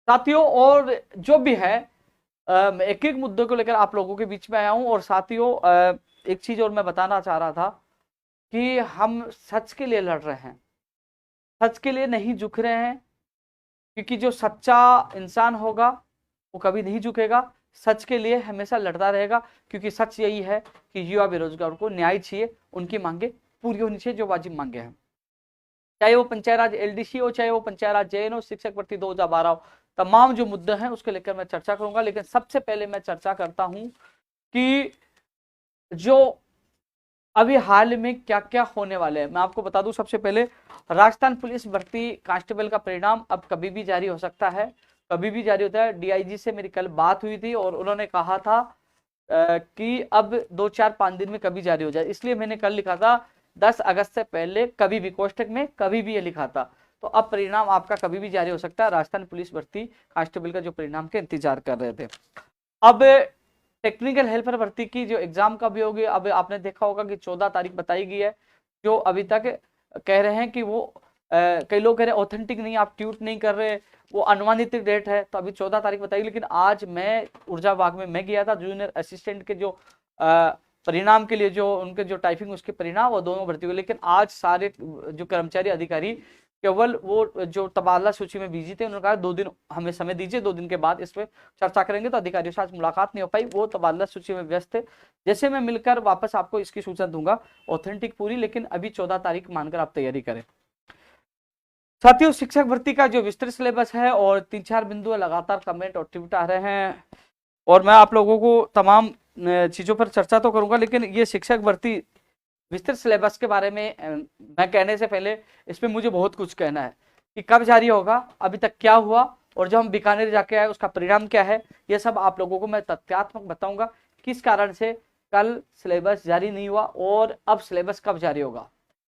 साथियों, और जो भी है एक एक मुद्दे को लेकर आप लोगों के बीच में आया हूं। और साथियों, एक चीज और मैं बताना चाह रहा था कि हम सच के लिए लड़ रहे हैं, सच के लिए नहीं झुक रहे हैं, क्योंकि जो सच्चा इंसान होगा वो कभी नहीं झुकेगा, सच के लिए हमेशा लड़ता रहेगा। क्योंकि सच यही है कि युवा बेरोजगार को न्याय चाहिए, उनकी मांगे पूरी होनी चाहिए जो वाजिब मांगे हैं, चाहे वो पंचायत राज एलडीसी हो, चाहे वो पंचायत राज जेएन हो, शिक्षक भर्ती 2012 हो। तमाम जो मुद्दे हैं उसके लेकर मैं चर्चा करूंगा। लेकिन सबसे पहले मैं चर्चा करता हूं कि जो अभी हाल में क्या क्या होने वाले हैं मैं आपको बता दूं। सबसे पहले, राजस्थान पुलिस भर्ती कांस्टेबल का परिणाम अब कभी भी जारी हो सकता है, कभी भी जारी होता है। डीआईजी से मेरी कल बात हुई थी और उन्होंने कहा था कि अब 2-4-5 दिन में कभी जारी हो जाए। इसलिए मैंने कल लिखा था 10 अगस्त से पहले कभी भी, कोष्टक में कभी भी ये लिखा था। तो अब परिणाम आपका कभी भी जारी हो सकता है। राजस्थान पुलिस भर्ती कांस्टेबल का जो परिणाम के इंतजार कर रहे थे। अब टेक्निकल हेल्पर भर्ती की जो एग्जाम कभी होगी, अब आपने देखा होगा कि 14 तारीख बताई गई है। जो अभी तक कह रहे हैं कि वो कई लोग कह रहे हैं ऑथेंटिक नहीं, आप ट्यूट नहीं कर रहे, वो अनुमानित डेट है। तो अभी 14 तारीख बताई। लेकिन आज मैं ऊर्जा विभाग में मैं गया था, जूनियर असिस्टेंट के जो परिणाम के लिए, जो उनके जो टाइपिंग उसके परिणाम, वो दोनों भर्ती हुए। लेकिन आज सारे जो कर्मचारी अधिकारी केवल वो जो तबादला सूची में बिजी थे, उन्होंने कहा 2 दिन हमें समय दीजिए, 2 दिन के बाद इस पर चर्चा करेंगे। तो अधिकारियों से आज मुलाकात नहीं हो पाई, वो तबादला सूची में व्यस्त थे। जैसे मैं मिलकर वापस आपको इसकी सूचना दूंगा ऑथेंटिक पूरी। लेकिन अभी 14 तारीख मानकर आप तैयारी करें। साथियों, शिक्षक भर्ती का जो विस्तृत सिलेबस है और 3-4 बिंदु लगातार कमेंट और ट्वीट आ रहे हैं, और मैं आप लोगों को तमाम चीजों पर चर्चा तो करूंगा। लेकिन ये शिक्षक भर्ती विस्तृत सिलेबस के बारे में मैं कहने से पहले इस पर मुझे बहुत कुछ कहना है कि कब जारी होगा, अभी तक क्या हुआ, और जब हम बीकानेर जाके आए उसका परिणाम क्या है। ये सब आप लोगों को मैं तथ्यात्मक बताऊंगा किस कारण से कल सिलेबस जारी नहीं हुआ और अब सिलेबस कब जारी होगा।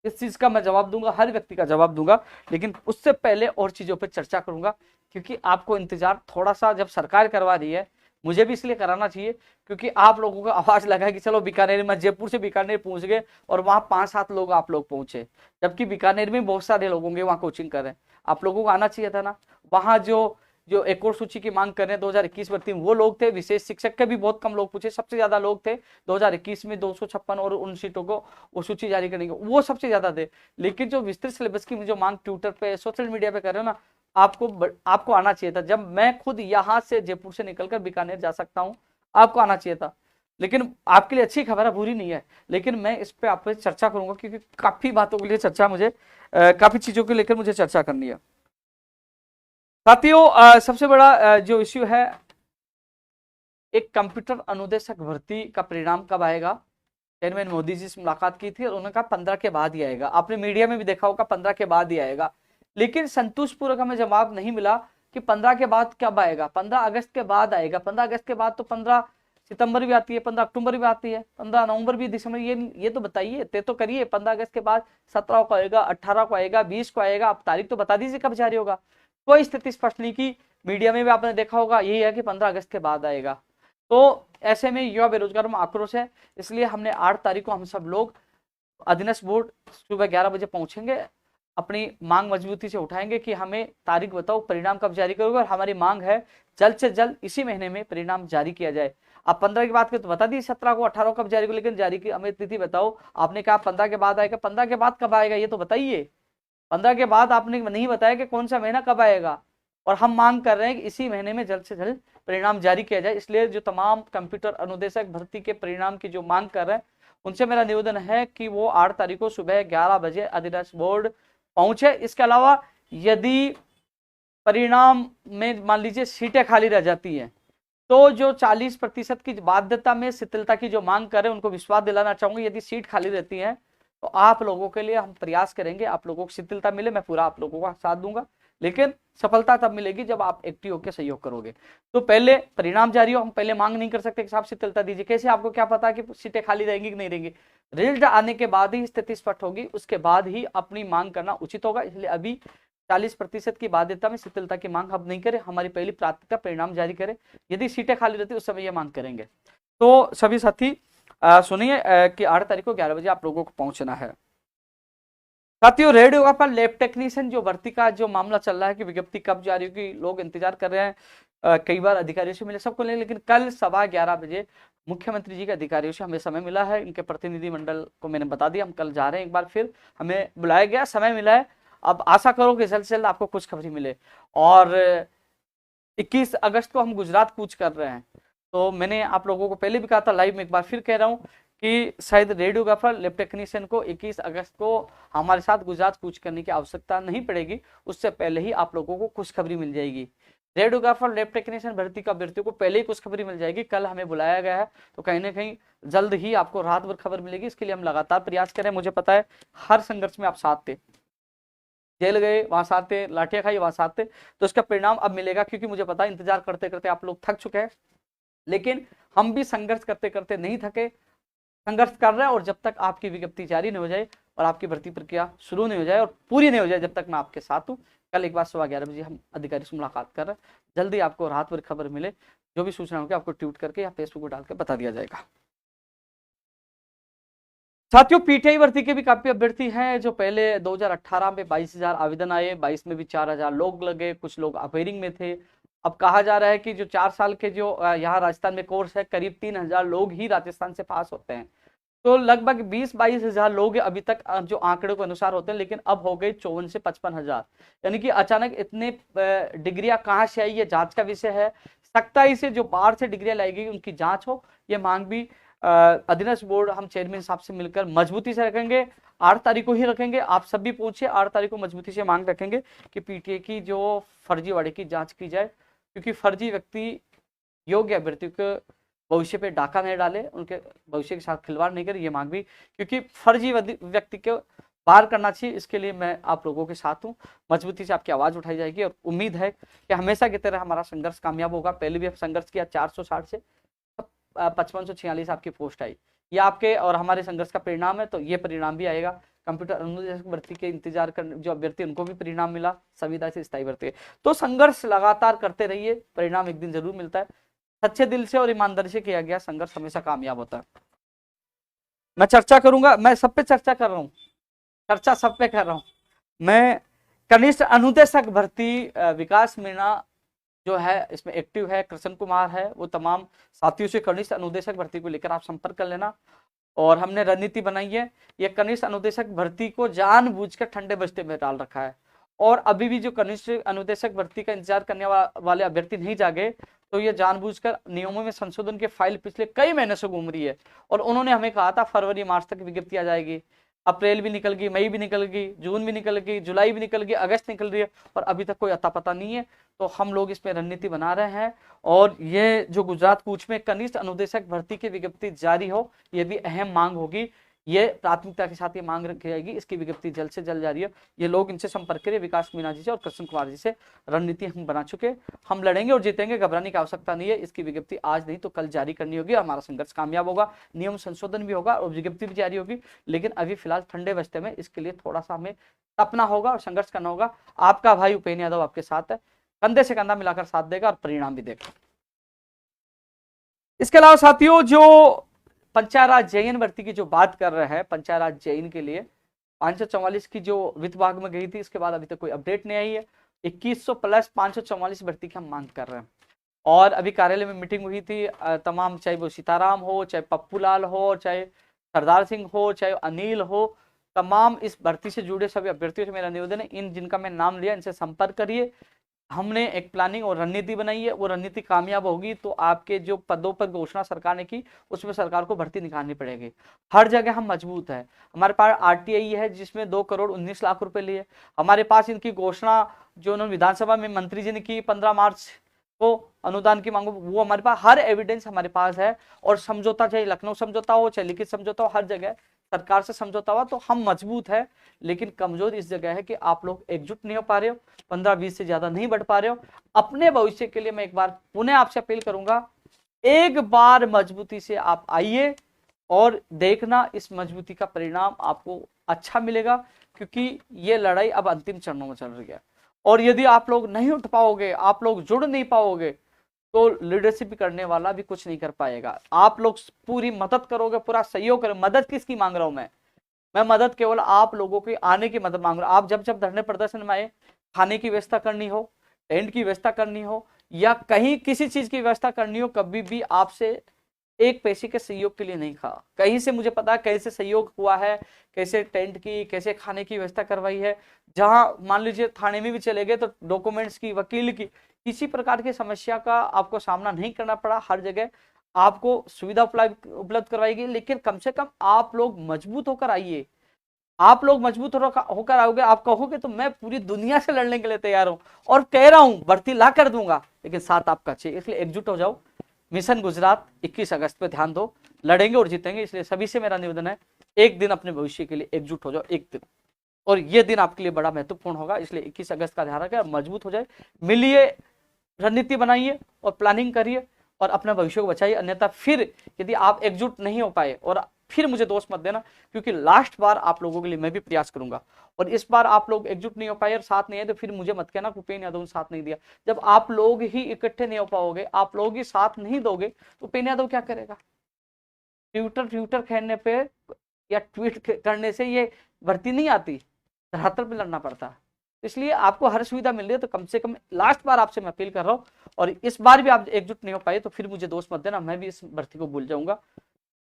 इस चीज का मैं जवाब दूंगा, हर व्यक्ति का जवाब दूंगा। लेकिन उससे पहले और चीजों पर चर्चा करूंगा, क्योंकि आपको इंतजार थोड़ा सा जब सरकार करवा रही है, मुझे भी इसलिए कराना चाहिए क्योंकि आप लोगों का आवाज लगा है कि चलो बीकानेर में, जयपुर से बीकानेर पहुंच गए और वहां 5-7 लोग आप लोग पहुंचे, जबकि बीकानेर में बहुत सारे लोग होंगे वहां कोचिंग कर रहे हैं। आप लोगों को आना चाहिए था ना। वहां जो जो एक और सूची की मांग कर रहे हैं 2021 भर्ती में, वो लोग थे। विशेष शिक्षक के भी बहुत कम लोग पूछे, सबसे ज्यादा लोग थे 2021 में 256, और उन सीटों को वो सूची जारी करने के वो सबसे ज्यादा थे। लेकिन जो विस्तृत सिलेबस की जो मांग ट्विटर पे, सोशल मीडिया पे कर रहे हो ना, आपको आना चाहिए था। जब मैं खुद यहां से जयपुर से निकलकर बीकानेर जा सकता हूं, आपको आना चाहिए था। लेकिन आपके लिए अच्छी खबर है, बुरी नहीं है। लेकिन मैं इस पे आप चर्चा करूंगा क्योंकि काफी बातों के लिए चर्चा मुझे काफी चीजों को लेकर मुझे चर्चा करनी है। साथियों, सबसे बड़ा जो इश्यू है, एक कंप्यूटर अनुदेशक भर्ती का परिणाम कब आएगा। चेयरमैन मोदी जी से मुलाकात की थी और उन्होंने कहा 15 के बाद ही आएगा। आपने मीडिया में भी देखा होगा 15 के बाद ही आएगा। लेकिन संतोषपूर्वक हमें जवाब नहीं मिला कि 15 के बाद कब आएगा। 15 अगस्त के बाद आएगा। 15 अगस्त के बाद तो 15 सितंबर भी आती है, 15 अक्टूबर भी आती है, 15 नवंबर भी, दिसंबर। ये तो बताइए, तय तो करिए। 15 अगस्त के बाद 17 को आएगा, 18 को आएगा, 20 को आएगा। आप तारीख तो बता दीजिए कब जारी होगा। कोई स्थिति स्पष्ट नहीं की। मीडिया में भी आपने देखा होगा यही है कि 15 अगस्त के बाद आएगा। तो ऐसे में युवा बेरोजगारों में आक्रोश है। इसलिए हमने 8 तारीख को हम सब लोग अधीनस्थ बोर्ड सुबह 11 बजे पहुंचेंगे, अपनी मांग मजबूती से उठाएंगे कि हमें तारीख बताओ, परिणाम कब जारी करोगे। और हमारी मांग है जल्द से जल्द इसी महीने में परिणाम जारी किया जाए। आप 15 की बात करें तो बता दी 17 को, 18 को कब जारी को, लेकिन जारी की हमें तिथि बताओ। आपने कहा 15 के बाद आएगा, 15 के बाद कब आएगा ये तो बताइए। 15 के बाद आपने नहीं बताया कि कौन सा महीना कब आएगा। और हम मांग कर रहे हैं कि इसी महीने में जल्द से जल्द परिणाम जारी किया जाए। इसलिए जो तमाम कंप्यूटर अनुदेशक भर्ती के परिणाम की जो मांग कर रहे हैं, उनसे मेरा निवेदन है कि वो 8 तारीख को सुबह 11 बजे अधीनस्थ बोर्ड पहुंचे। इसके अलावा यदि परिणाम में मान लीजिए सीटें खाली रह जाती हैं, तो जो 40% की बाध्यता में शिथिलता की जो मांग करें, उनको विश्वास दिलाना चाहूंगा। यदि सीट खाली रहती है तो आप लोगों के लिए हम प्रयास करेंगे, आप लोगों को शिथिलता मिले, मैं पूरा आप लोगों का साथ दूंगा। लेकिन सफलता तब मिलेगी जब आप एक्टिव होकर सहयोग करोगे। तो पहले परिणाम जारी हो, हम पहले मांग नहीं कर सकते कि साहब शिथिलता दीजिए। कैसे आपको क्या पता कि सीटें खाली रहेंगी कि नहीं रहेंगी। रिजल्ट आने के बाद ही स्थिति स्पष्ट होगी, उसके बाद ही अपनी मांग करना उचित होगा। इसलिए अभी 40% की बाध्यता में शिथिलता की मांग हम नहीं करें। हमारी पहली प्राथमिकता परिणाम जारी करें। यदि सीटें खाली रहती उस समय ये मांग करेंगे। तो सभी साथी सुनिए कि 8 तारीख को 11 बजे आप लोगों को पहुंचना है। साथियों, रेडियो पर लैब टेक्नीशियन जो भर्ती का जो मामला चल रहा है कि विज्ञप्ति कब जारी होगी, लोग इंतजार कर रहे हैं। कई बार अधिकारियों से मिले, सबको ले, लेकिन कल 11:15 बजे मुख्यमंत्री जी के अधिकारियों से हमें समय मिला है। इनके प्रतिनिधि मंडल को मैंने बता दिया, हम कल जा रहे हैं। एक बार फिर हमें बुलाया गया, समय मिला है। अब आशा करो कि जल्द से जल्द आपको कुछ खबरी मिले। और 21 अगस्त को हम गुजरात कूच कर रहे हैं। तो मैंने आप लोगों को पहले भी कहा था, लाइव में एक बार फिर कह रहा हूँ कि शायद रेडियोग्राफर लैब टेक्नीशियन को 21 अगस्त को हमारे साथ गुजरात कूच करने की आवश्यकता नहीं पड़ेगी। उससे पहले ही आप लोगों को खुशखबरी मिल जाएगी। रेडियोग्राफर लैब टेक्नीशियन भर्ती का अभ्यर्थियों को पहले ही खुशखबरी मिल जाएगी। कल हमें बुलाया गया है, तो कहीं ना कहीं जल्द ही आपको रात भर खबर मिलेगी। इसके लिए हम लगातार प्रयास करें। मुझे पता है हर संघर्ष में आप साथ थे, जेल गए वहां साथ थे, लाठियां खाई वहां साथ थे, तो इसका परिणाम अब मिलेगा। क्योंकि मुझे पता है इंतजार करते करते आप लोग थक चुके हैं, लेकिन हम भी संघर्ष करते करते नहीं थके, संघर्ष कर रहे हैं। और जब तक आपकी विज्ञप्ति जारी नहीं हो जाए और आपकी भर्ती प्रक्रिया शुरू नहीं हो जाए और पूरी नहीं हो जाए, जब तक मैं आपके साथ हूँ। कल एक बार 11:15 बजे हम अधिकारी से मुलाकात कर रहे हैं। जल्दी आपको रात भर खबर मिले, जो भी सूचना होगी आपको ट्वीट करके या फेसबुक पर डालकर बता दिया जाएगा। साथियों, पीटीआई भर्ती के भी काफी अभ्यर्थी हैं जो पहले 2018 में 22,000 आवेदन आए, 22 में भी 4,000 लोग लगे, कुछ लोग अपेयरिंग में थे। अब कहा जा रहा है कि जो 4 साल के जो यहाँ राजस्थान में कोर्स है, करीब 3,000 लोग ही राजस्थान से पास होते हैं। तो लगभग 20-22 हजार लोग अभी तक जो आंकड़े के अनुसार होते हैं, लेकिन अब हो गए 54 से 55 हजार। यानी कि अचानक इतने डिग्रियां कहाँ से आई, ये जांच का विषय है। सख्ताई से जो बाहर से डिग्रियां लाई गई उनकी जांच हो, ये मांग भी अधीनस्थ बोर्ड हम चेयरमैन साहब से मिलकर मजबूती से रखेंगे। 8 तारीख को ही रखेंगे। आप सब भी पूछिए, 8 तारीख को मजबूती से मांग रखेंगे कि पीटीए की जो फर्जीवाड़े की जांच की जाए। क्योंकि फर्जी व्यक्ति योग्य अभ्यर्थियों के भविष्य पे डाका नहीं डाले, उनके भविष्य के साथ खिलवाड़ नहीं करे, ये मांग भी। क्योंकि फर्जी व्यक्ति को बाहर करना चाहिए। इसके लिए मैं आप लोगों के साथ हूँ। मजबूती से आपकी आवाज उठाई जाएगी और उम्मीद है कि हमेशा की तरह हमारा संघर्ष कामयाब होगा। पहले भी संघर्ष किया, 460 से 5546 आपकी पोस्ट आई। ये आपके और हमारे संघर्ष का परिणाम है। तो ये परिणाम भी आएगा। कंप्यूटर अनुदेशक भर्ती के इंतजार कर जो अभ्यर्थी उनको भी परिणाम मिला, संविदा से स्थायी भर्ती। तो संघर्ष लगातार करते रहिए, परिणाम एक दिन जरूर मिलता है। सच्चे दिल से और ईमानदारी से किया गया संघर्ष हमेशा कामयाब होता है। मैं चर्चा करूंगा, मैं सब पे चर्चा कर रहा हूँ, चर्चा सब पे कर रहा हूँ। मैं कनिष्ठ अनुदेशक भर्ती विकास मीणा जो है इसमें एक्टिव है, कृष्ण कुमार है, वो तमाम साथियों से कनिष्ठ अनुदेशक भर्ती को लेकर आप संपर्क कर लेना। और हमने रणनीति बनाई है, ये कनिष्ठ अनुदेशक भर्ती को जानबूझकर ठंडे बस्ते में डाल रखा है। और अभी भी जो कनिष्ठ अनुदेशक भर्ती का इंतजार करने वाले अभ्यर्थी नहीं जागे, तो ये जानबूझकर नियमों में संशोधन की फाइल पिछले कई महीने से घूम रही है। और उन्होंने हमें कहा था फरवरी मार्च तक विज्ञप्ति आ जाएगी। अप्रैल भी निकल गई, मई भी निकल गई, जून भी निकल गई, जुलाई भी निकल गई, अगस्त निकल रही है, और अभी तक कोई अता पता नहीं है। तो हम लोग इसमें रणनीति बना रहे हैं। और ये जो गुजरात कूच में कनिष्ठ अनुदेशक भर्ती की विज्ञप्ति जारी हो, ये भी अहम मांग होगी। ये प्राथमिकता के साथ ये मांग रखी जाएगी, इसकी विज्ञप्ति जल्द से जल्द जारी है। ये लोग इनसे संपर्क करिए, विकास मीणा जी से और कृष्ण कुमार जी से। रणनीति हम बना चुके, हम लड़ेंगे और जीतेंगे, घबराने की आवश्यकता नहीं है। इसकी विज्ञप्ति आज नहीं तो कल जारी करनी होगी। हमारा संघर्ष कामयाब होगा, नियम संशोधन भी होगा और विज्ञप्ति भी जारी होगी। लेकिन अभी फिलहाल ठंडे बस्ते में, इसके लिए थोड़ा सा हमें तपना होगा और संघर्ष करना होगा। आपका भाई उपेन्द्र यादव आपके साथ है, कंधे से कंधा मिलाकर साथ देगा और परिणाम भी देगा। इसके अलावा साथियों, जो पंचायत राज जेईन भर्ती की जो बात कर रहे हैं, पंचायत राज जेईन के लिए 544 की जो वित्त विभाग में गई थी, इसके बाद अभी तक कोई अपडेट नहीं आई है। 2100 प्लस 544 भर्ती की हम मांग कर रहे हैं। और अभी कार्यालय में मीटिंग हुई थी, तमाम, चाहे वो सीताराम हो, चाहे पप्पू लाल हो, चाहे सरदार सिंह हो, चाहे अनिल हो, तमाम इस भर्ती से जुड़े सभी अभ्यर्थियों से मेरा निवेदन है, इन जिनका मैं नाम लिया इनसे संपर्क करिए। हमने एक प्लानिंग और रणनीति बनाई है, वो रणनीति कामयाब होगी तो आपके जो पदों पर घोषणा सरकार ने की, उसमें सरकार को भर्ती निकालनी पड़ेगी। हर जगह हम मजबूत है। हमारे पास आरटीआई है जिसमें 2,19,00,000 रुपए लिए। हमारे पास इनकी घोषणा जो उन्होंने विधानसभा में मंत्री जी ने की 15 मार्च को अनुदान की मांगो, वो हमारे पास हर एविडेंस हमारे पास है। और समझौता, चाहे लखनऊ समझौता हो, चाहे लिखित समझौता हो, हर जगह सरकार से समझौता हुआ। तो हम मजबूत है, लेकिन कमजोर इस जगह है कि आप लोग एकजुट नहीं हो पा रहे हो, 15-20 से ज्यादा नहीं बढ़ पा रहे हो। अपने भविष्य के लिए मैं एक बार पुनः आपसे अपील करूंगा, एक बार मजबूती से आप आइए और देखना इस मजबूती का परिणाम आपको अच्छा मिलेगा। क्योंकि ये लड़ाई अब अंतिम चरणों में चल रही है। और यदि आप लोग नहीं उठ पाओगे, आप लोग जुड़ नहीं पाओगे, तो लीडरशिप करने वाला भी कुछ नहीं कर पाएगा। आप लोग पूरी मदद करोगे, पूरा सहयोग करोगे। मदद किसकी मांग रहा हूं मैं? मैं मदद केवल आप लोगों की आने की मदद मांग रहा हूं। आप जब जब धरने प्रदर्शन में आए, खाने की व्यवस्था करनी हो, टेंट की व्यवस्था करनी हो, या कहीं किसी चीज की व्यवस्था करनी हो, कभी भी आपसे एक पैसे के सहयोग के लिए नहीं कहा। कहीं से मुझे पता है कैसे सहयोग हुआ है, कैसे टेंट की, कैसे खाने की व्यवस्था करवाई है। जहां मान लीजिए थाने में भी चले गए तो डॉक्यूमेंट्स की, वकील की, किसी प्रकार की समस्या का आपको सामना नहीं करना पड़ा। हर जगह आपको सुविधा उपलब्ध करवाई गई। लेकिन कम से कम आप लोग मजबूत होकर आइए। आप लोग मजबूत होकर आओगे, आप कहोगे तो मैं पूरी दुनिया से लड़ने के लिए तैयार हूं, और कह रहा हूं भर्ती ला कर दूंगा, लेकिन साथ आपका चाहिए। इसलिए एकजुट हो जाओ। मिशन गुजरात 21 अगस्त पे ध्यान दो, लड़ेंगे और जीतेंगे। इसलिए सभी से मेरा निवेदन है, एक दिन अपने भविष्य के लिए एकजुट हो जाओ, एक दिन। और ये दिन आपके लिए बड़ा महत्वपूर्ण होगा। इसलिए 21 अगस्त का ध्यान रखें, मजबूत हो जाए, मिलिए, रणनीति बनाइए और प्लानिंग करिए और अपने भविष्य को बचाइए। अन्यथा फिर यदि आप एकजुट नहीं हो पाए, और फिर मुझे दोष मत देना, क्योंकि लास्ट बार आप लोगों के लिए मैं भी प्रयास करूंगा। और इस बार आप लोग एकजुट नहीं हो पाए और साथ नहीं है, तो फिर मुझे मत कहना भूपेन यादव ने साथ नहीं दिया। जब आप लोग ही इकट्ठे नहीं हो पाओगे, आप लोग ही साथ नहीं दोगे, तो भूपेन यादव क्या करेगा? ट्विटर खेलने पे या ट्वीट करने से ये भर्ती नहीं आती, धरातल पे लड़ना पड़ता है। इसलिए आपको हर सुविधा मिल रही है, तो कम से कम लास्ट बार आपसे मैं अपील कर रहा हूँ। और इस बार भी आप एकजुट नहीं हो पाए तो फिर मुझे दोस्त मत देना, मैं भी इस भर्ती को भूल जाऊंगा।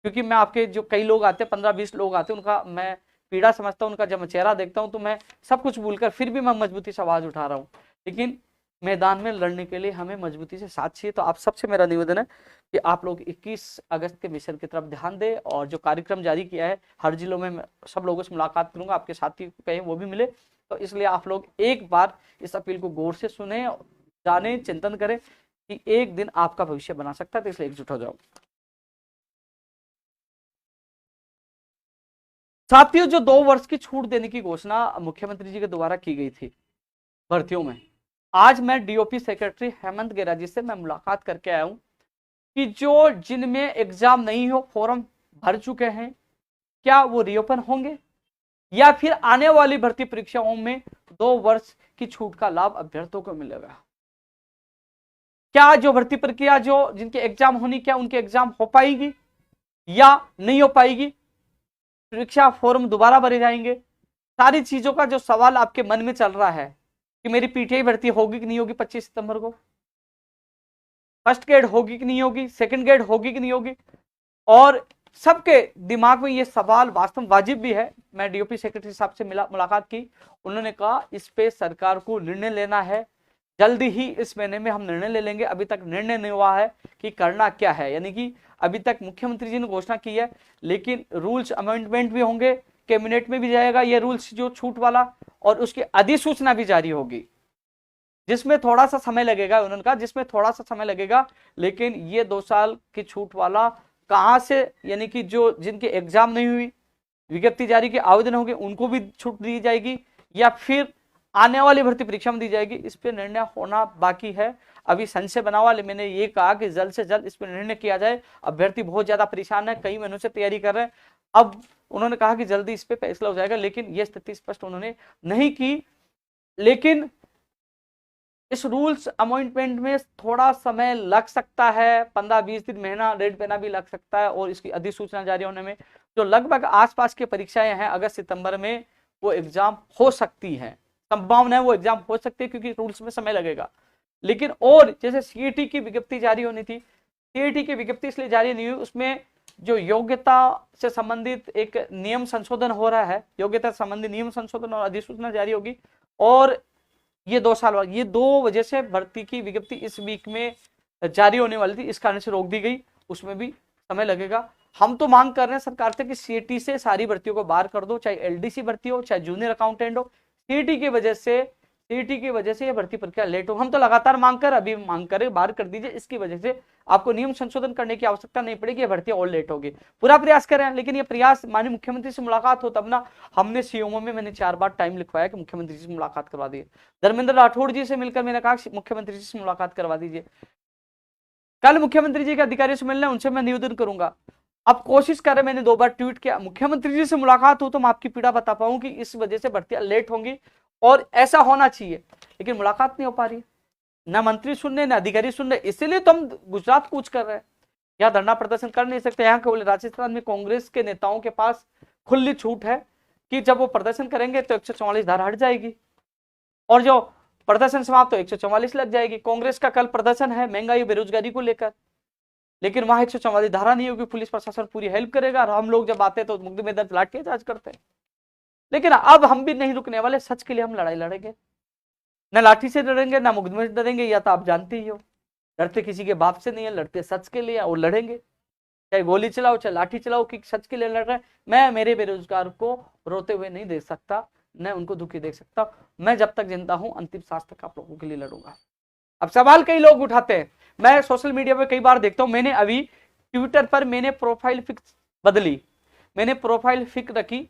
क्योंकि मैं आपके जो कई लोग आते हैं, 15-20 लोग आते हैं, उनका मैं पीड़ा समझता हूं, उनका जब मैं चेहरा देखता हूं तो मैं सब कुछ भूलकर फिर भी मैं मजबूती से आवाज उठा रहा हूं। लेकिन मैदान में लड़ने के लिए हमें मजबूती से साथ चाहिए। तो आप सबसे मेरा निवेदन है कि आप लोग 21 अगस्त के मिशन की तरफ ध्यान दें, और जो कार्यक्रम जारी किया है हर जिलों में, सब लोगों से मुलाकात करूंगा, आपके साथी कहें वो भी मिले। तो इसलिए आप लोग एक बार इस अपील को गौर से सुने, जाने, चिंतन करें कि एक दिन आपका भविष्य बना सकता है। तो इसलिए एकजुट हो जाओ साथियों। जो 2 वर्ष की छूट देने की घोषणा मुख्यमंत्री जी के द्वारा की गई थी भर्तियों में, आज मैं डीओपी सेक्रेटरी हेमंत गेरा जी से मैं मुलाकात करके आया हूं कि जो जिनमें एग्जाम नहीं हो, फॉर्म भर चुके हैं, क्या वो रीओपन होंगे, या फिर आने वाली भर्ती परीक्षाओं में 2 वर्ष की छूट का लाभ अभ्यर्थियों को मिलेगा? क्या जो भर्ती प्रक्रिया, जो जिनके एग्जाम होनी, क्या उनके एग्जाम हो पाएगी या नहीं हो पाएगी? परीक्षा फॉर्म दोबारा भरे जाएंगे? सारी चीजों का जो सवाल आपके मन में चल रहा है कि मेरी पीटीआई भर्ती होगी कि नहीं होगी 25 सितंबर को, फर्स्ट ग्रेड होगी कि नहीं होगी, सेकंड ग्रेड होगी कि नहीं होगी, और सबके दिमाग में ये सवाल वास्तव वाजिब भी है। मैं डीओपी सेक्रेटरी साहब से मुलाकात की, उन्होंने कहा इस पे सरकार को निर्णय लेना है, जल्दी ही इस महीने में हम निर्णय ले लेंगे। अभी तक निर्णय नहीं हुआ है कि करना क्या है, यानी कि अभी तक मुख्यमंत्री जी ने घोषणा की है, लेकिन रूल्स अमेंडमेंट भी होंगे, कैबिनेट में भी जाएगा ये रूल्स जो छूट वाला, और उसकी अधिसूचना भी जारी होगी, जिसमें थोड़ा सा समय लगेगा। उन्होंने कहा जिसमें थोड़ा सा समय लगेगा, लेकिन ये 2 साल की छूट वाला कहां से, यानी कि जो जिनके एग्जाम नहीं हुई, विज्ञप्ति जारी के आवेदन होंगे, उनको भी छूट दी जाएगी, या फिर आने वाली भर्ती परीक्षा में दी जाएगी, इस पे निर्णय होना बाकी है। अभी संशय बना हुआ, मैंने ये कहा कि जल्द से जल्द इस पर निर्णय किया जाए। अभ्यर्थी बहुत ज्यादा परेशान है, कई महीनों से तैयारी कर रहे हैं। अब उन्होंने कहा कि जल्दी इस पे फैसला हो जाएगा, लेकिन यह स्थिति स्पष्ट उन्होंने नहीं की। लेकिन इस रूल्स अमेंडमेंट में थोड़ा समय लग सकता है, 15-20 दिन, महीना, 1.5 महीना भी लग सकता है, और इसकी अधिसूचना जारी होने में जो लगभग आसपास की परीक्षाएं हैं अगस्त सितंबर में, वो एग्जाम हो सकती है, संभावना है वो एग्जाम हो सकती है, क्योंकि रूल्स में समय लगेगा। लेकिन और जैसे सीईटी की विज्ञप्ति जारी होनी थी, सीईटी की विज्ञप्ति इसलिए जारी नहीं हुई, उसमें जो योग्यता से संबंधित एक नियम संशोधन हो रहा है, योग्यता संबंधी नियम संशोधन और अधिसूचना जारी होगी, और ये 2 साल बाद, ये 2 वजह से भर्ती की विज्ञप्ति इस वीक में जारी होने वाली थी, इस कारण से रोक दी गई, उसमें भी समय लगेगा। हम तो मांग कर रहे हैं सरकार से कि सीईटी से सारी भर्तियों को बाहर कर दो, चाहे एलडीसी भर्ती हो, चाहे जूनियर अकाउंटेंट हो। सीईटी की वजह से ये भर्ती प्रक्रिया लेट हो। हम तो लगातार मांग कर, अभी मांग करें बाहर कर दीजिए, इसकी वजह से आपको नियम संशोधन करने की आवश्यकता नहीं पड़ेगी, ये भर्ती और लेट होगी। पूरा प्रयास करें, लेकिन ये प्रयास माननीय मुख्यमंत्री से मुलाकात हो तब ना। हमने सीएमओ में मैंने 4 बार टाइम लिखवाया कि मुख्यमंत्री जी से मुलाकात करवा दिए। धर्मेंद्र राठौड़ जी से मिलकर मैंने कहा मुख्यमंत्री जी से मुलाकात करवा दीजिए। कल मुख्यमंत्री जी के अधिकारियों से मिलना, उनसे मैं निवेदन करूंगा। अब कोशिश करें, मैंने 2 बार ट्वीट किया, मुख्यमंत्री जी से मुलाकात हो तो मैं आपकी पीड़ा बता पाऊं कि इस वजह से भर्तियां लेट होंगी और ऐसा होना चाहिए, लेकिन मुलाकात नहीं हो पा रही, ना मंत्री सुन रहे, ना अधिकारी सुन रहे। इसीलिए तो हम गुजरात कूच कर रहे हैं, यहाँ धरना प्रदर्शन कर नहीं सकते। यहाँ केवल राजस्थान में कांग्रेस के नेताओं के पास खुली छूट है कि जब वो प्रदर्शन करेंगे तो 144 धारा हट जाएगी और जो प्रदर्शन समाप्त तो 144 लग जाएगी। कांग्रेस का कल प्रदर्शन है महंगाई बेरोजगारी को लेकर, लेकिन वहां 144 धारा नहीं होगी, पुलिस प्रशासन पूरी हेल्प करेगा और हम लोग जब आते हैं तो मुकदमे दर्ज लाठीचार्ज करते हैं। लेकिन अब हम भी नहीं रुकने वाले, सच के लिए हम लड़ाई लड़ेंगे, न लाठी से डरेंगे ना मुकदमे से डरेंगे, या तो आप जानते ही हो लड़ते किसी के बाप से नहीं है, लड़ते सच के लिए और लड़ेंगे, चाहे गोली चलाओ चाहे लाठी चलाओ, कि सच के लिए लड़ रहे हैं। मैं मेरे बेरोजगार को रोते हुए नहीं देख सकता, न उनको दुखी देख सकता। मैं जब तक जिंदा हूं अंतिम सांस तक आप लोगों के लिए लड़ूंगा। अब सवाल कई लोग उठाते हैं, मैं सोशल मीडिया पे कई बार देखता हूं, मैंने अभी ट्विटर पर मैंने प्रोफाइल पिक बदली, मैंने प्रोफाइल पिक रखी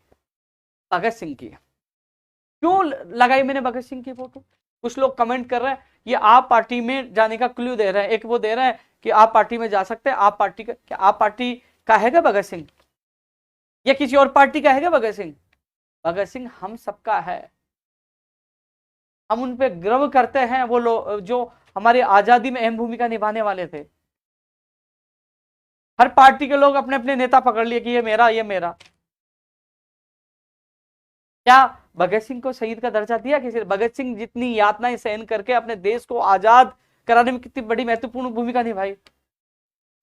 भगत सिंह की। क्यों लगाई मैंने भगत सिंह की फोटो? कुछ लोग कमेंट कर रहे हैं ये आप पार्टी में जाने का क्लू दे रहे हैं, एक वो दे रहे हैं कि आप पार्टी में जा सकते हैं, आप पार्टी का क्या, आप पार्टी का है क्या भगत सिंह, या किसी और पार्टी का है क्या भगत सिंह? भगत सिंह हम सबका है, हम उन पे गर्व करते हैं। वो लोग जो हमारी आजादी में अहम भूमिका निभाने वाले थे। हर पार्टी के लोग अपने अपने नेता पकड़ लिए कि ये मेरा ये मेरा। क्या भगत सिंह को शहीद का दर्जा दिया किसी? भगत सिंह जितनी यातनाएं सहन करके अपने देश को आजाद कराने में कितनी बड़ी महत्वपूर्ण भूमिका निभाई।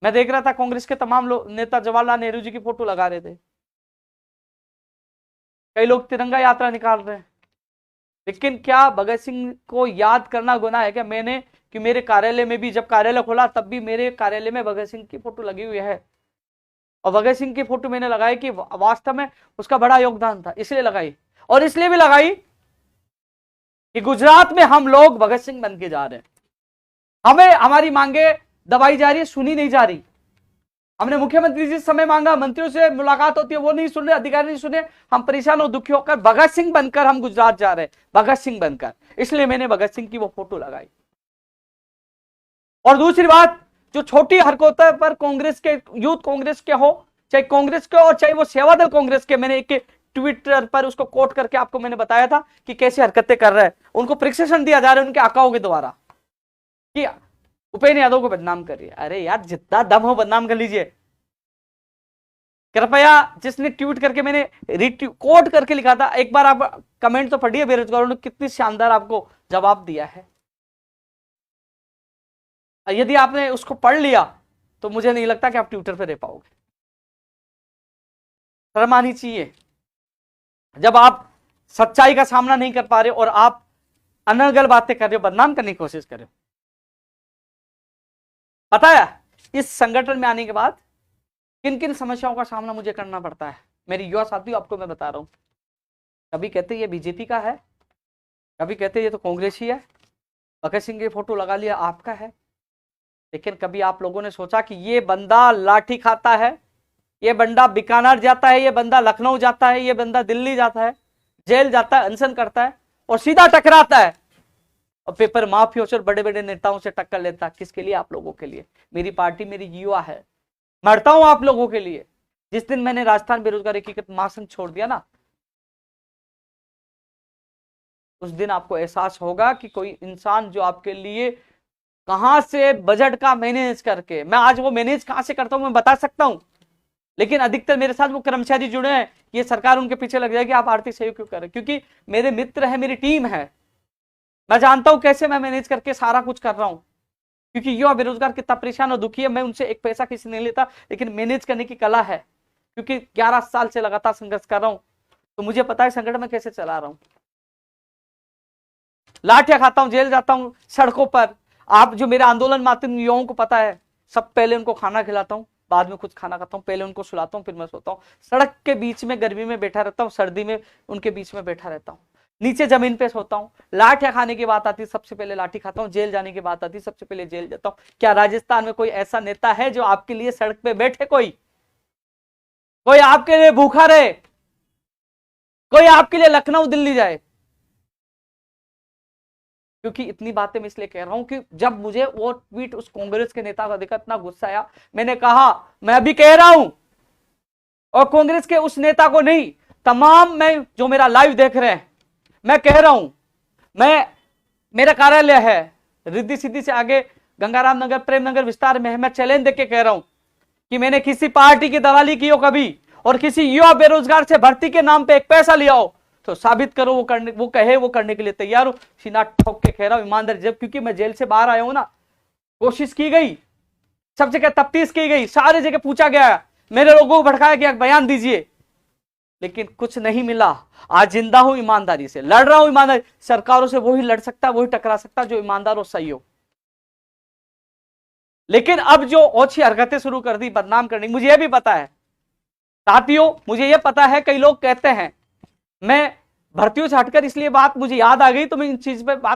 मैं देख रहा था कांग्रेस के तमाम नेता जवाहरलाल नेहरू जी की फोटो लगा रहे थे, कई लोग तिरंगा यात्रा निकाल रहे हैं। लेकिन क्या भगत सिंह को याद करना गुनाह है क्या? मैंने कि मेरे कार्यालय में भी, जब कार्यालय खोला तब भी मेरे कार्यालय में भगत सिंह की फोटो लगी हुई है, और भगत सिंह की फोटो मैंने लगाई कि वास्तव में उसका बड़ा योगदान था, इसलिए लगाई। और इसलिए भी लगाई कि गुजरात में हम लोग भगत सिंह बन के जा रहे हैं, हमें हमारी मांगे दबाई जा रही है, सुनी नहीं जा रही। हमने मुख्यमंत्री जी समय मांगा, मंत्रियों से मुलाकात होती है वो नहीं सुन रहे, अधिकारी नहीं सुने, हम परेशान और दुखी होकर भगत सिंह बनकर हम गुजरात जा रहे हैं, भगत सिंह बनकर। इसलिए मैंने भगत सिंह की वो फोटो लगाई। और दूसरी बात, जो छोटी हरकतों पर कांग्रेस के, यूथ कांग्रेस के हो, चाहे कांग्रेस के और चाहे वो सेवादल कांग्रेस के, मैंने एक ट्विटर पर उसको कोट करके आपको मैंने बताया था कि कैसे हरकतें कर रहे हैं, उनको प्रशिक्षण दिया जा रहा है उनके आकाओं के द्वारा कि उपेंद्र यादव को बदनाम करिए। अरे यार, जितना दम हो बदनाम कर लीजिए। कृपया, जिसने ट्वीट करके मैंने कोट करके लिखा था, एक बार आप कमेंट तो पढ़िए, बेरोजगारों ने कितनी शानदार आपको जवाब दिया है। यदि आपने उसको पढ़ लिया तो मुझे नहीं लगता कि आप ट्विटर पर रह पाओगे। शर्म आनी चाहिए जब आप सच्चाई का सामना नहीं कर पा रहे और आप अनर्गल बातें कर रहे हो, बदनाम करने की कोशिश कर रहे हो। पता है इस संगठन में आने के बाद किन किन समस्याओं का सामना मुझे करना पड़ता है। मेरी युवा साथियों, आपको मैं बता रहा हूं, कभी कहते ये बीजेपी का है, कभी कहते ये तो कांग्रेस ही है, भगत सिंह की फोटो लगा लिया आपका है। लेकिन कभी आप लोगों ने सोचा कि ये बंदा लाठी खाता है, ये बंदा बीकानेर जाता है, ये बंदा लखनऊ जाता है, ये बंदा दिल्ली जाता है, जेल जाता है, अनशन करता है और सीधा टकराता है और पेपर माफियों से और बड़े बड़े नेताओं से टक्कर लेता है। किसके लिए? आप लोगों के लिए। मेरी पार्टी मेरी युवा है, मरता हूं आप लोगों के लिए। जिस दिन मैंने राजस्थान बेरोजगार एकीकृत महासंघ छोड़ दिया ना, उस दिन आपको एहसास होगा कि कोई इंसान जो आपके लिए कहां से बजट का मैनेज करके, मैं आज वो मैनेज कहां से करता हूं मैं बता सकता हूं, लेकिन अधिकतर मेरे साथ वो कर्मचारी जुड़े हैं, ये सरकार उनके पीछे लग जाएगी आप आर्थिक सहयोग क्यों करें, क्योंकि मेरे मित्र है, मेरी टीम है, मैं जानता हूं कैसे मैं मैनेज करके सारा कुछ कर रहा हूं। क्योंकि युवा बेरोजगार कितना परेशान और दुखी है, मैं उनसे एक पैसा किसी नहीं लेता, लेकिन मैनेज करने की कला है, क्योंकि 11 साल से लगातार संघर्ष कर रहा हूं, तो मुझे पता है संगठन में कैसे चला रहा हूं। लाठियां खाता हूं, जेल जाता हूं, सड़कों पर। आप जो मेरे आंदोलन में आते युवाओं को पता है, सब पहले उनको खाना खिलाता हूं, बाद में कुछ खाना खाता हूं, पहले उनको सुलाता हूं, फिर मैं सोता हूं। सड़क के बीच में गर्मी में बैठा रहता हूं, सर्दी में उनके बीच में बैठा रहता हूं, नीचे जमीन पे सोता हूं। लाठियां खाने की बात आती सबसे पहले लाठी खाता हूं, जेल जाने की बात आती सबसे पहले जेल जाता हूं। क्या राजस्थान में कोई ऐसा नेता है जो आपके लिए सड़क पे बैठे? कोई आपके लिए भूखा रहे? कोई आपके लिए लखनऊ दिल्ली जाए? क्योंकि इतनी बातें मैं इसलिए कह रहा हूं कि जब मुझे वो ट्वीट उस कांग्रेस के नेता का देखा, इतना गुस्सा आया, मैंने कहा, मैं अभी कह रहा हूं, और कांग्रेस के उस नेता को नहीं, तमाम मैं जो मेरा लाइव देख रहे हैं, मैं कह रहा हूं, मेरा कार्यालय है रिद्धि सिद्धि से आगे गंगाराम नगर प्रेम नगर विस्तार में है, मैं चैलेंज देके कह रहा हूं कि मैंने किसी पार्टी की दलाली की हो कभी, और किसी युवा बेरोजगार से भर्ती के नाम पे एक पैसा लिया हो तो साबित करो, वो करने के लिए तैयार हो। सीना ठोक के कह रहा हूं ईमानदारी, जब क्योंकि मैं जेल से बाहर आया हूं ना, कोशिश की गई, सब जगह तफ्तीश की गई, सारे जगह पूछा गया, मेरे लोगों को भड़काया गया, बयान दीजिए, लेकिन कुछ नहीं मिला। आज जिंदा हूं, ईमानदारी से लड़ रहा हूं। ईमानदारी सरकारों से वही लड़ सकता, वही टकरा सकता जो ईमानदार और सही हो। लेकिन अब जो ओछी हरकतें शुरू कर दी बदनाम करनी, मुझे यह भी पता है साथियों, मुझे यह पता है कई लोग कहते हैं, मैं भर्तियों से हटकर इसलिए बात मुझे याद आ गई तो मैं इन चीज पे बात